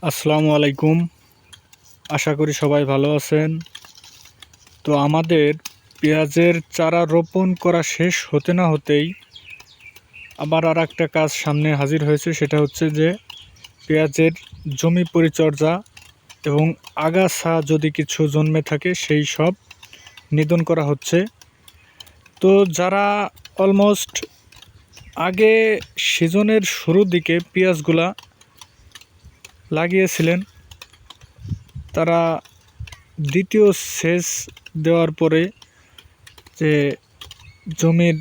আসসালামু আলাইকুম। আশা করি সবাই ভালো আছেন। তো আমাদের পেঁয়াজের চারা রোপণ করা শেষ হতে না হতেই আবার আর একটা কাজ সামনে হাজির হয়েছে, সেটা হচ্ছে যে পেঁয়াজের জমি পরিচর্যা এবং আগাছা যদি কিছু জন্মে থাকে সেই সব নিধন করা হচ্ছে। তো যারা অলমোস্ট আগে সিজনের শুরুর দিকে পেঁয়াজগুলা লাগিয়েছিলেন, তারা দ্বিতীয় সেচ দেওয়ার পরে যে জমির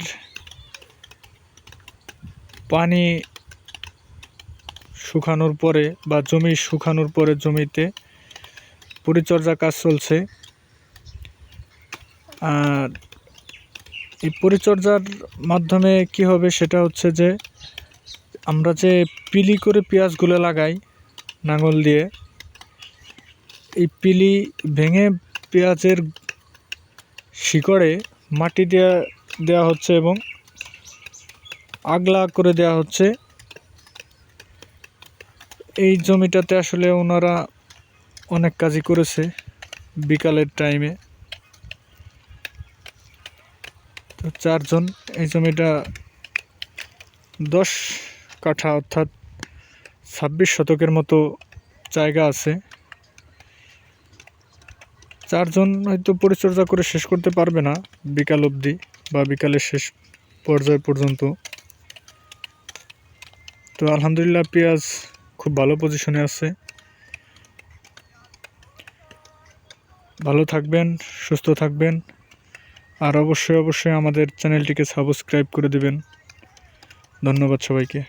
পানি শুকানোর পরে বা জমি শুকানোর পরে জমিতে পরিচর্যা কাজ চলছে। আর এই পরিচর্যার মাধ্যমে কি হবে সেটা হচ্ছে যে আমরা যে পিলি করে পেঁয়াজগুলো লাগাই নাঙল দিয়ে, এই পিলি ভেঙে পেঁয়াজের শিকড়ে মাটি দেওয়া হচ্ছে এবং আগলা করে দেওয়া হচ্ছে। এই জমিটাতে আসলে ওনারা অনেক কাজই করেছে বিকালের টাইমে। তো চারজন, এই জমিটা 10 কাঠা অর্থাৎ 26 শতকের মতো জায়গা আছে। চারজন হয়তো পরিচর্যা করে শেষ করতে পারবে না বিকাল অবধি বা বিকালের শেষ পর্যায় পর্যন্ত। তো আলহামদুলিল্লাহ পেঁয়াজ খুব ভালো পজিশনে আছে। ভালো থাকবেন, সুস্থ থাকবেন, আর অবশ্যই আমাদের চ্যানেলটিকে সাবস্ক্রাইব করে দেবেন। ধন্যবাদ সবাইকে।